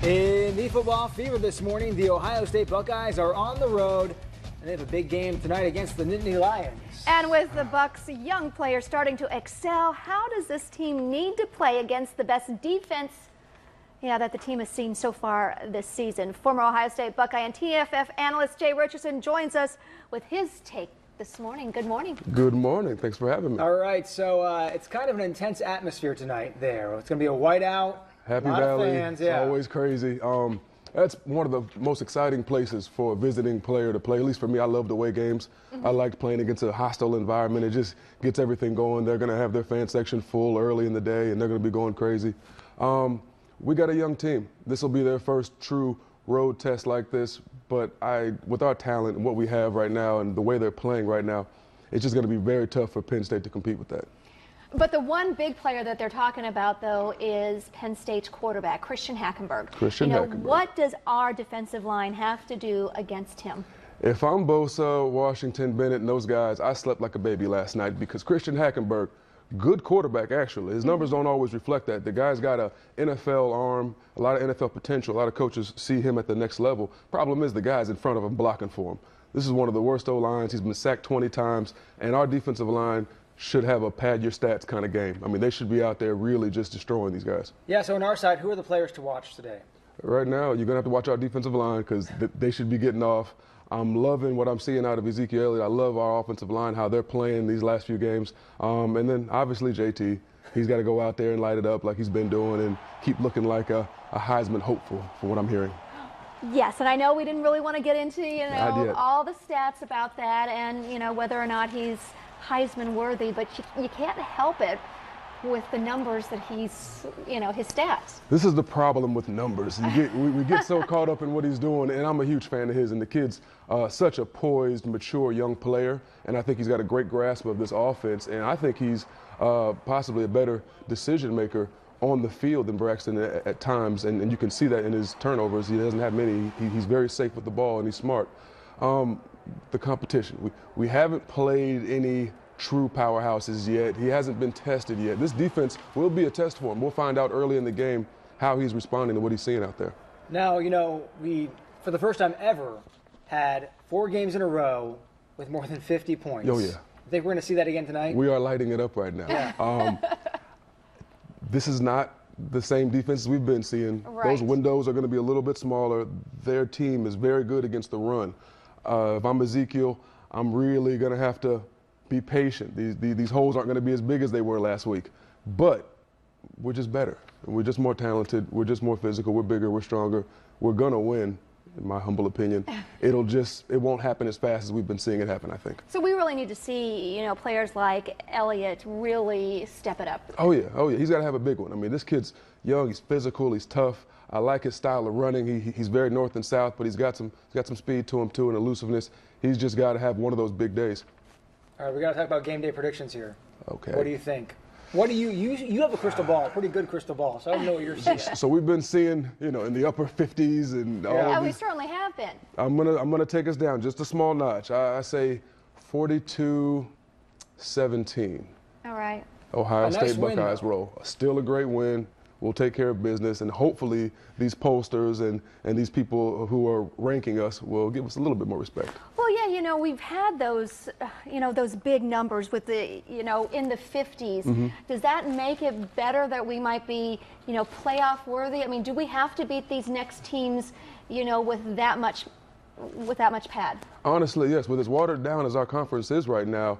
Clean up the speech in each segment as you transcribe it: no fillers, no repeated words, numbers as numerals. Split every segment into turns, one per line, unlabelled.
In the football fever this morning, the Ohio State Buckeyes are on the road, and they have a big game tonight against the Nittany Lions.
And with the Bucks' young players starting to excel, how does this team need to play against the best defense that the team has seen so far this season? Former Ohio State Buckeye and TFF analyst Jay Richardson joins us with his take this morning. Good morning.
Good morning. Thanks for having me.
All right, so it's kind of an intense atmosphere tonight there. It's going to be a whiteout.
Happy
a lot
Valley.
of fans, yeah.
It's always crazy. That's one of the most exciting places for a visiting player to play. At least for me, I love the away games. I like playing against a hostile environment. It just gets everything going. They're going to have their fan section full early in the day, and they're going to be going crazy. We got a young team. This will be their first true road test like this. But with our talent and what we have right now and the way they're playing right now, it's just going to be very tough for Penn State to compete with that.
But the one big player that they're talking about, though, is Penn State's quarterback, Christian Hackenberg. What does our defensive line have to do against him?
If I'm Bosa, Washington, Bennett, and those guys, I slept like a baby last night because Christian Hackenberg, good quarterback, actually. His numbers don't always reflect that. The guy's got an NFL arm, a lot of NFL potential. A lot of coaches see him at the next level. Problem is the guy's in front of him blocking for him. This is one of the worst O-lines. He's been sacked 20 times, and our defensive line should have a pad your stats kind of game. I mean, they should be out there really just destroying these guys.
Yeah, so on our side, who are the players to watch today?
Right now, you're going to have to watch our defensive line because they should be getting off. I'm loving what I'm seeing out of Ezekiel Elliott. I love our offensive line, how they're playing these last few games. And then, obviously, JT. He's got to go out there and light it up like he's been doing and keep looking like a Heisman hopeful, from what I'm hearing.
Yes, and I know we didn't really want to get into, all the stats about that and, whether or not he's Heisman worthy, but you can't help it with the numbers that he's, his stats.
This is the problem with numbers. We get so caught up in what he's doing, and I'm a huge fan of his. And the kid's such a poised, mature young player, and I think he's got a great grasp of this offense. And I think he's possibly a better decision maker on the field than Braxton at times, and you can see that in his turnovers. He doesn't have many. He's very safe with the ball, and he's smart. The competition. We haven't played any true powerhouses yet. He hasn't been tested yet. This defense will be a test for him. We'll find out early in the game how he's responding to what he's seeing out there.
Now, we, for the first time ever, had 4 games in a row with more than 50 points.
Oh, yeah.
I think we're going to see that again tonight.
We are lighting it up right now.
Yeah.
This is not the same defense we've been seeing.
Right.
Those windows are going to be a little bit smaller. Their team is very good against the run. If I'm Ezekiel, I'm really going to have to be patient. These holes aren't going to be as big as they were last week. But we're just better. We're just more talented. We're just more physical. We're bigger. We're stronger. We're going to win, in my humble opinion. It won't happen as fast as we've been seeing it happen, I think.
So we really need to see, players like Elliott really step it up.
Oh, yeah. Oh, yeah. He's got to have a big one. I mean, this kid's young. He's physical. He's tough. I like his style of running. He's very north and south, but he's got some speed to him, too, and elusiveness. He's just got to have one of those big days.
All right, we got to talk about game day predictions here.
Okay.
What do you think? What do you have a crystal ball, a pretty good crystal ball, so I don't know what you're seeing.
So we've been seeing, in the upper 50s and all
Yeah,
of
we
these.
certainly have been.
I'm gonna take us down just a small notch. I say 42-17.
All right.
Ohio
nice
State
win,
Buckeyes
though.
roll. Still a great win. We'll take care of business, and hopefully these pollsters and these people who are ranking us will give us a little bit more respect.
Well, yeah, we've had those, those big numbers with the, in the 50s. Does that make it better that we might be, playoff worthy? I mean, do we have to beat these next teams, with that much pad? Honestly,
yes. With as watered down as our conference is right now,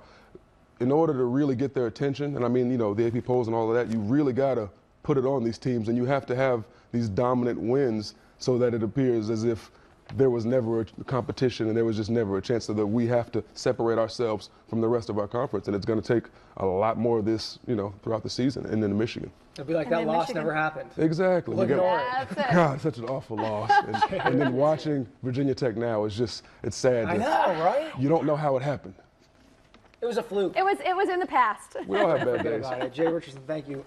in order to really get their attention, and I mean, the AP polls and all of that, you really got to put it on these teams, and you have to have these dominant wins so that it appears as if there was never a competition and there was just never a chance, so that we have to separate ourselves from the rest of our conference. And it's going to take a lot more of this, throughout the season and in Michigan.
It'll be like that loss never happened.
Exactly.
That's
it.
God, such an awful loss. And then watching Virginia Tech now is just, it's sad.
I know, right?
You don't know how it happened.
It was a fluke.
It was in the past.
We all have bad days.
Jay Richardson, thank you.